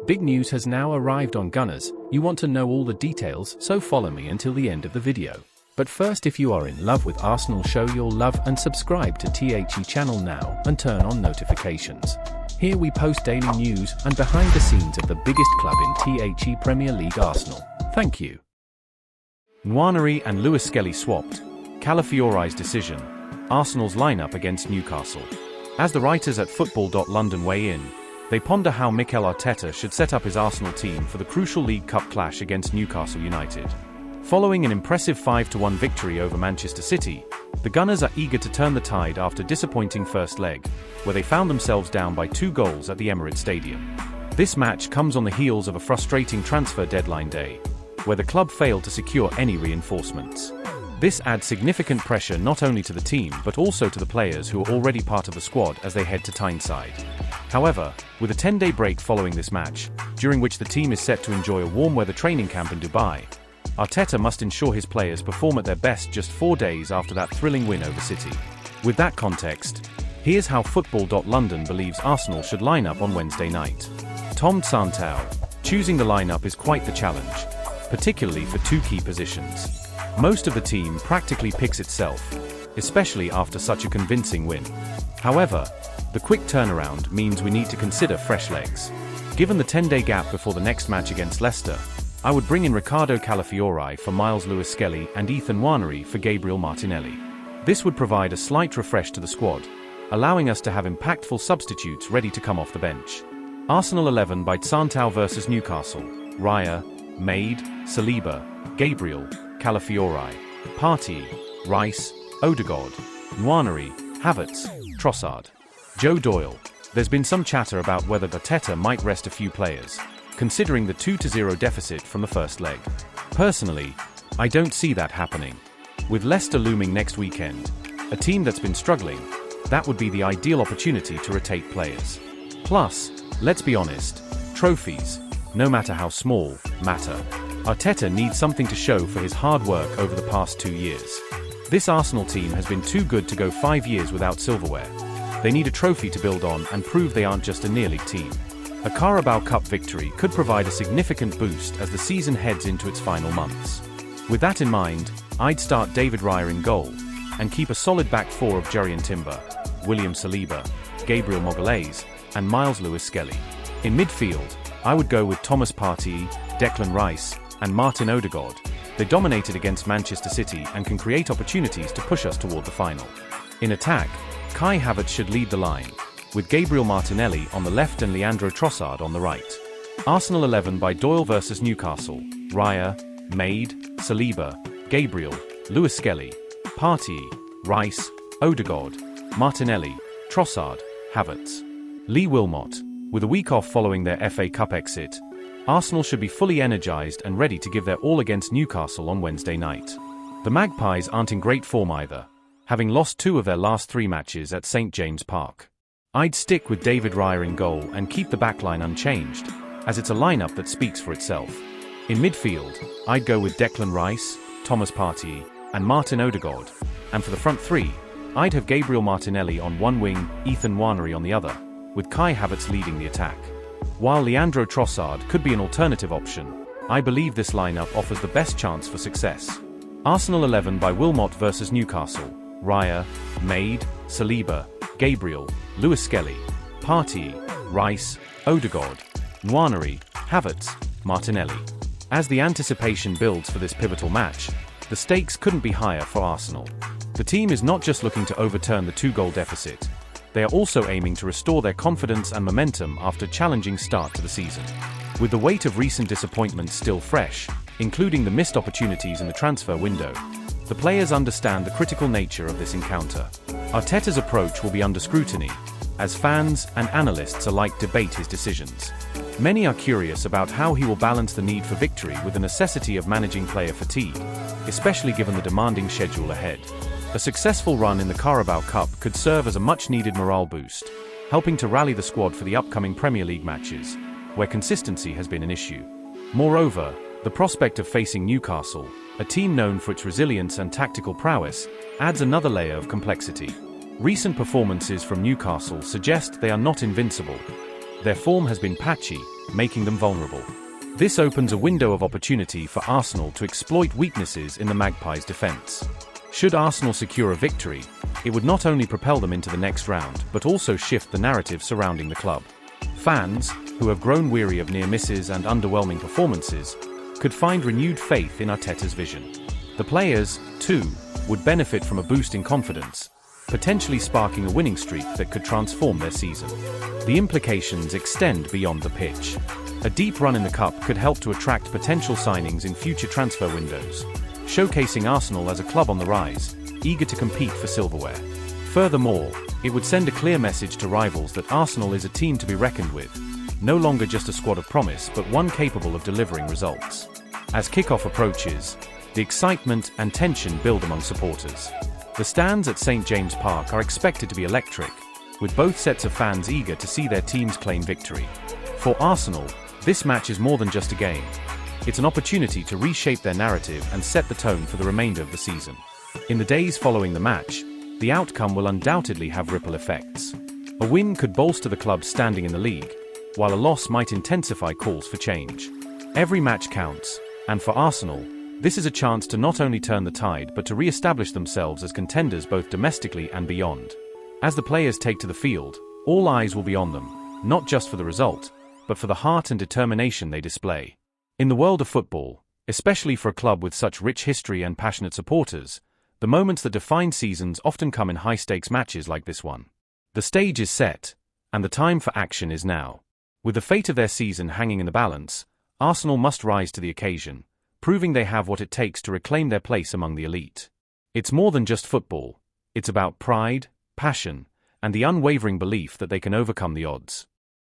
Big news has now arrived on Gunners. You want to know all the details, so follow me until the end of the video. But first, if you are in love with Arsenal, show your love and subscribe to THE channel now and turn on notifications. Here we post daily news and behind the scenes of the biggest club in THE Premier League, Arsenal. Thank you. Nwaneri and Lewis-Skelly swapped. Calafiori's decision. Arsenal's lineup against Newcastle. As the writers at Football.London weigh in, they ponder how Mikel Arteta should set up his Arsenal team for the crucial League Cup clash against Newcastle United. Following an impressive 5-1 victory over Manchester City, the Gunners are eager to turn the tide after disappointing first leg, where they found themselves down by 2 goals at the Emirates Stadium. This match comes on the heels of a frustrating transfer deadline day, where the club failed to secure any reinforcements. This adds significant pressure not only to the team but also to the players who are already part of the squad as they head to Tyneside. However, with a 10-day break following this match, during which the team is set to enjoy a warm-weather training camp in Dubai, Arteta must ensure his players perform at their best just 4 days after that thrilling win over City. With that context, here's how Football.London believes Arsenal should line up on Wednesday night. Tom Santau. Choosing the lineup is quite the challenge, particularly for 2 key positions. Most of the team practically picks itself, especially after such a convincing win. However, the quick turnaround means we need to consider fresh legs. Given the 10-day gap before the next match against Leicester, I would bring in Riccardo Calafiori for Miles Lewis-Skelly and Ethan Nwaneri for Gabriel Martinelli. This would provide a slight refresh to the squad, allowing us to have impactful substitutes ready to come off the bench. Arsenal 11 by Santau versus Newcastle. Raya, Maid, Saliba, Gabriel, Calafiori, Partey, Rice, Odegaard, Nwaneri, Havertz, Trossard. Joe Doyle. There's been some chatter about whether Arteta might rest a few players, considering the 2-0 deficit from the first leg. Personally, I don't see that happening. With Leicester looming next weekend, a team that's been struggling, that would be the ideal opportunity to rotate players. Plus, let's be honest, trophies, no matter how small, matter. Arteta needs something to show for his hard work over the past 2 years. This Arsenal team has been too good to go 5 years without silverware. They need a trophy to build on and prove they aren't just a near-league team. A Carabao Cup victory could provide a significant boost as the season heads into its final months. With that in mind, I'd start David Raya in goal, and keep a solid back 4 of Jurrien Timber, William Saliba, Gabriel Magalhaes, and Miles Lewis-Skelly. In midfield, I would go with Thomas Partey, Declan Rice, and Martin Odegaard. They dominated against Manchester City and can create opportunities to push us toward the final. In attack, Kai Havertz should lead the line, with Gabriel Martinelli on the left and Leandro Trossard on the right. Arsenal 11 by Doyle versus Newcastle. Raya, Maid, Saliba, Gabriel, Lewis-Skelly, Partey, Rice, Odegaard, Martinelli, Trossard, Havertz. Lee Wilmot. With a week off following their FA Cup exit, Arsenal should be fully energised and ready to give their all against Newcastle on Wednesday night. The Magpies aren't in great form either, having lost 2 of their last 3 matches at St James Park. I'd stick with David Raya in goal and keep the backline unchanged, as it's a lineup that speaks for itself. In midfield, I'd go with Declan Rice, Thomas Partey, and Martin Odegaard, and for the front 3, I'd have Gabriel Martinelli on one wing, Ethan Nwaneri on the other, with Kai Havertz leading the attack. While Leandro Trossard could be an alternative option, I believe this lineup offers the best chance for success. Arsenal 11 by Wilmot versus Newcastle. Raya, Maid, Saliba, Gabriel, Lewis-Skelly, Partey, Rice, Odegaard, Nwaneri, Havertz, Martinelli. As the anticipation builds for this pivotal match, the stakes couldn't be higher for Arsenal. The team is not just looking to overturn the 2-goal deficit, they are also aiming to restore their confidence and momentum after a challenging start to the season. With the weight of recent disappointments still fresh, including the missed opportunities in the transfer window, the players understand the critical nature of this encounter. Arteta's approach will be under scrutiny, as fans and analysts alike debate his decisions. Many are curious about how he will balance the need for victory with the necessity of managing player fatigue, especially given the demanding schedule ahead. A successful run in the Carabao Cup could serve as a much-needed morale boost, helping to rally the squad for the upcoming Premier League matches, where consistency has been an issue. Moreover, the prospect of facing Newcastle, a team known for its resilience and tactical prowess, adds another layer of complexity. Recent performances from Newcastle suggest they are not invincible. Their form has been patchy, making them vulnerable. This opens a window of opportunity for Arsenal to exploit weaknesses in the Magpies' defence. Should Arsenal secure a victory, it would not only propel them into the next round but also shift the narrative surrounding the club. Fans, who have grown weary of near misses and underwhelming performances, could find renewed faith in Arteta's vision. The players, too, would benefit from a boost in confidence, potentially sparking a winning streak that could transform their season. The implications extend beyond the pitch. A deep run in the Cup could help to attract potential signings in future transfer windows, showcasing Arsenal as a club on the rise, eager to compete for silverware. Furthermore, it would send a clear message to rivals that Arsenal is a team to be reckoned with, no longer just a squad of promise but one capable of delivering results. As kickoff approaches, the excitement and tension build among supporters. The stands at St James Park are expected to be electric, with both sets of fans eager to see their teams claim victory. For Arsenal, this match is more than just a game. It's an opportunity to reshape their narrative and set the tone for the remainder of the season. In the days following the match, the outcome will undoubtedly have ripple effects. A win could bolster the club's standing in the league, while a loss might intensify calls for change. Every match counts, and for Arsenal, this is a chance to not only turn the tide but to re-establish themselves as contenders both domestically and beyond. As the players take to the field, all eyes will be on them, not just for the result, but for the heart and determination they display. In the world of football, especially for a club with such rich history and passionate supporters, the moments that define seasons often come in high-stakes matches like this one. The stage is set, and the time for action is now. With the fate of their season hanging in the balance, Arsenal must rise to the occasion, proving they have what it takes to reclaim their place among the elite. It's more than just football. It's about pride, passion, and the unwavering belief that they can overcome the odds.